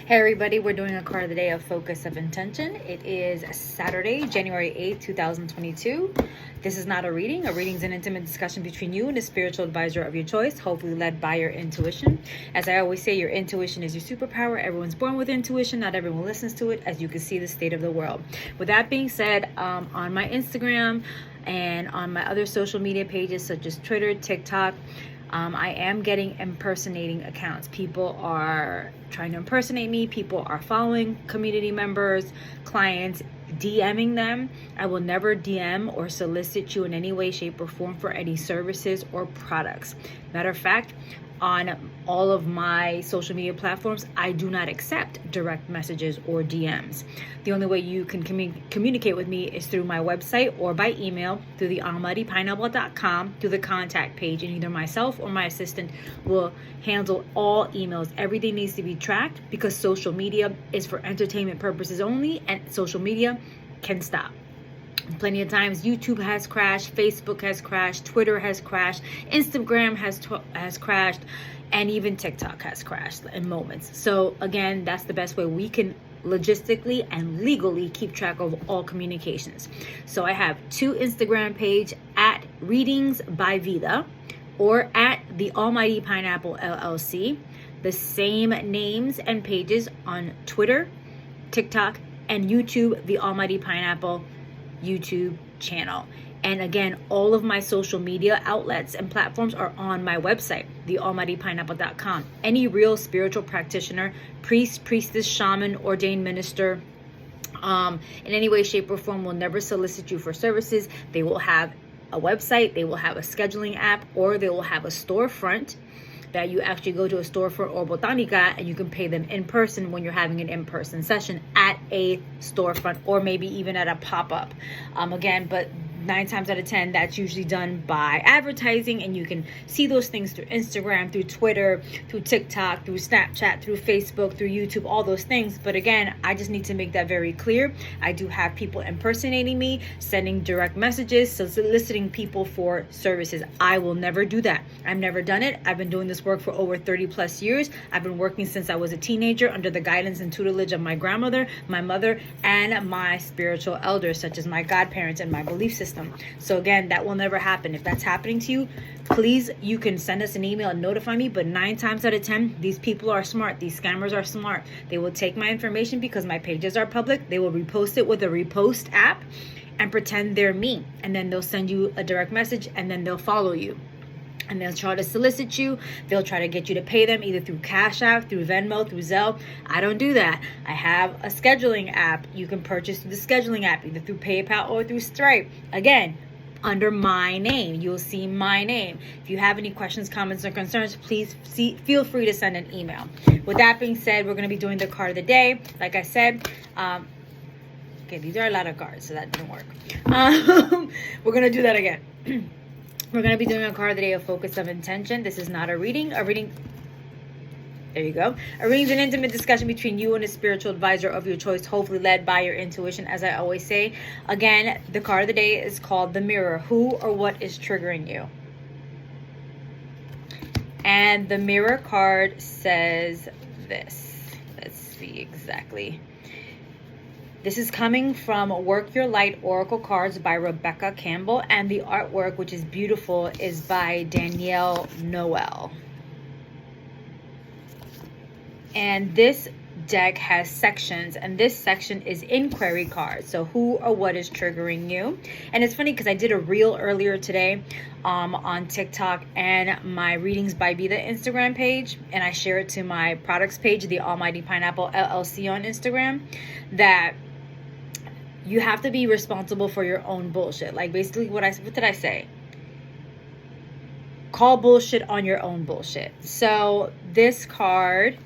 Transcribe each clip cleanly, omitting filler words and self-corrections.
Hey everybody, we're doing a card of the day of focus of intention. It is Saturday, January 8th, 2022. This is not a reading. A reading is an intimate discussion between you and a spiritual advisor of your choice, hopefully led by your intuition. As I always say, your intuition is your superpower. Everyone's born with intuition. Not everyone listens to it, as you can see the state of the world. With that being said, on my Instagram and on my other social media pages such as Twitter, TikTok, I am getting impersonating accounts. People are trying to impersonate me. People are following community members, clients, DMing them. I will never DM or solicit you in any way, shape, or form for any services or products. Matter of fact, on all of my social media platforms, I do not accept direct messages or DMs. The only way you can communicate with me is through my website or by email through the almightypineapple.com through the contact page, and either myself or my assistant will handle all emails. Everything needs to be tracked because social media is for entertainment purposes only, and social media can stop. Plenty of times YouTube has crashed, Facebook has crashed, Twitter has crashed, Instagram has crashed, and even TikTok has crashed in moments. So again, that's the best way we can logistically and legally keep track of all communications. So I have two Instagram page at Readings by Vida or at the Almighty Pineapple LLC. The same names and pages on Twitter, TikTok, and YouTube, the Almighty Pineapple YouTube channel. And again, all of my social media outlets and platforms are on my website, thealmightypineapple.com. Any real spiritual practitioner, priest, priestess, shaman, ordained minister, in any way, shape, or form will never solicit you for services. They will have a website, they will have a scheduling app, or they will have a storefront that you actually go to a storefront or botanica and you can pay them in person when you're having an in-person session at a storefront or maybe even at a pop-up. Again, but 9 times out of 10, that's usually done by advertising, and you can see those things through Instagram, through Twitter, through TikTok, through Snapchat, through Facebook, through YouTube, all those things. But again, I just need to make that very clear. I do have people impersonating me, sending direct messages, soliciting people for services. I will never do that. I've never done it. I've been doing this work for over 30 plus years. I've been working since I was a teenager under the guidance and tutelage of my grandmother, my mother, and my spiritual elders, such as my godparents and my belief system. So again, that will never happen. If that's happening to you, please, you can send us an email and notify me. But 9 times out of 10, these people are smart. These scammers are smart. They will take my information because my pages are public. They will repost it with a repost app and pretend they're me. And then they'll send you a direct message and then they'll follow you. And they'll try to solicit you. They'll try to get you to pay them either through Cash App, through Venmo, through Zelle. I don't do that. I have a scheduling app. You can purchase through the scheduling app, either through PayPal or through Stripe. Again, under my name. You'll see my name. If you have any questions, comments, or concerns, please feel free to send an email. With that being said, we're going to be doing the card of the day. Like I said, okay, these are a lot of cards, so that didn't work. We're going to do that again. We're going to be doing a card of the day of focus of intention. This is not a reading. A reading, there you go. A reading is an intimate discussion between you and a spiritual advisor of your choice, hopefully led by your intuition, as I always say. Again, the card of the day is called the Mirror. Who or what is triggering you? And the Mirror card says this. Let's see exactly. This is coming from Work Your Light Oracle Cards by Rebecca Campbell, and the artwork, which is beautiful, is by Danielle Noel. And this deck has sections, and this section is inquiry cards. So who or what is triggering you? And it's funny because I did a reel earlier today on TikTok and my Readings by Vida Instagram page, and I share it to my products page, the Almighty Pineapple LLC on Instagram, that you have to be responsible for your own bullshit. Like basically what did I say? Call bullshit on your own bullshit. So this card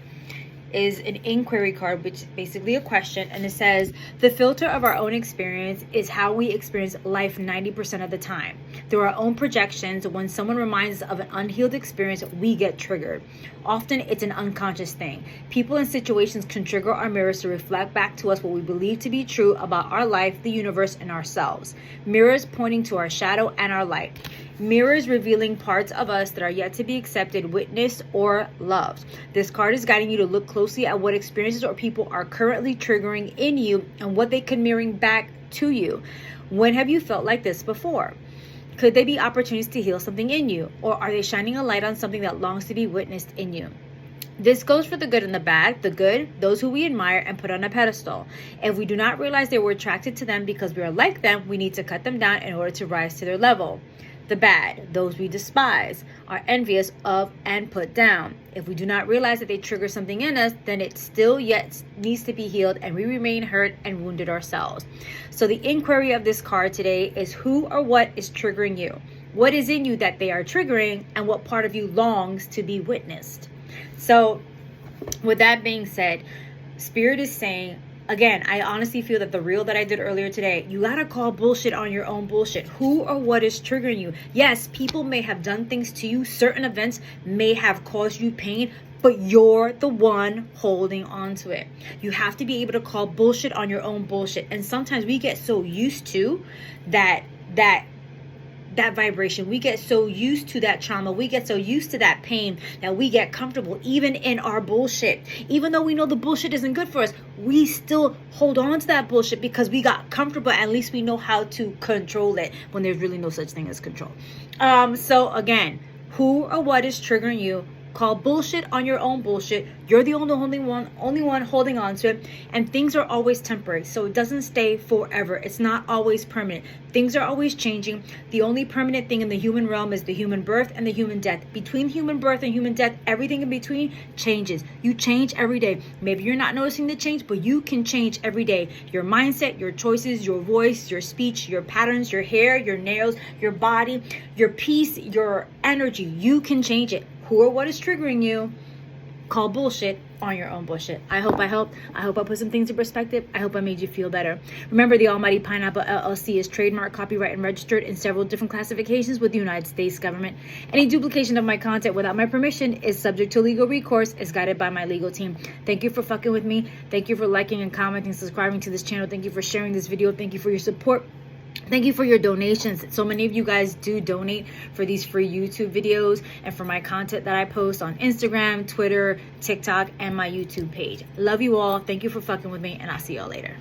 is an inquiry card, which is basically a question, and it says, the filter of our own experience is how we experience life 90% of the time. Through our own projections, when someone reminds us of an unhealed experience, we get triggered. Often it's an unconscious thing. People and situations can trigger our mirrors to reflect back to us what we believe to be true about our life, the universe, and ourselves. Mirrors pointing to our shadow and our light. Mirrors revealing parts of us that are yet to be accepted, witnessed, or loved. This card is guiding you to look closely at what experiences or people are currently triggering in you and what they could mirror back to you. When have you felt like this before? Could they be opportunities to heal something in you? Or are they shining a light on something that longs to be witnessed in you? This goes for the good and the bad. The good, those who we admire and put on a pedestal. If we do not realize that we're attracted to them because we are like them, we need to cut them down in order to rise to their level. The bad, those we despise, are envious of and put down. If we do not realize that they trigger something in us, then it still yet needs to be healed and we remain hurt and wounded ourselves. So the inquiry of this card today is who or what is triggering you? What is in you that they are triggering, and what part of you longs to be witnessed? So with that being said, Spirit is saying, again, I honestly feel that the reel that I did earlier today, you gotta call bullshit on your own bullshit. Who or what is triggering you? Yes, people may have done things to you. Certain events may have caused you pain, but you're the one holding on to it. You have to be able to call bullshit on your own bullshit. And sometimes we get so used to that vibration, we get so used to that trauma, we get so used to that pain that we get comfortable even in our bullshit. Even though we know the bullshit isn't good for us, we still hold on to that bullshit because we got comfortable. At least we know how to control it when there's really no such thing as control. So again, who or what is triggering you? Call bullshit on your own bullshit. You're the only one holding on to it. And things are always temporary, so it doesn't stay forever. It's not always permanent. Things are always changing. The only permanent thing in the human realm is the human birth and the human death. Between human birth and human death, everything in between changes. You change every day. Maybe you're not noticing the change, but you can change every day. Your mindset, your choices, your voice, your speech, your patterns, your hair, your nails, your body, your peace, your energy. You can change it. Who or what is triggering you? Call bullshit on your own bullshit. I hope I helped. I hope I put some things in perspective. I hope I made you feel better. Remember, the Almighty Pineapple LLC is trademarked, copyright, and registered in several different classifications with the United States government. Any duplication of my content without my permission is subject to legal recourse, is guided by my legal team. Thank you for fucking with me. Thank you for liking and commenting, subscribing to this channel. Thank you for sharing this video. Thank you for your support. Thank you for your donations. So many of you guys do donate for these free YouTube videos and for my content that I post on Instagram, Twitter, TikTok, and my YouTube page. Love you all. Thank you for fucking with me, and I'll see y'all later.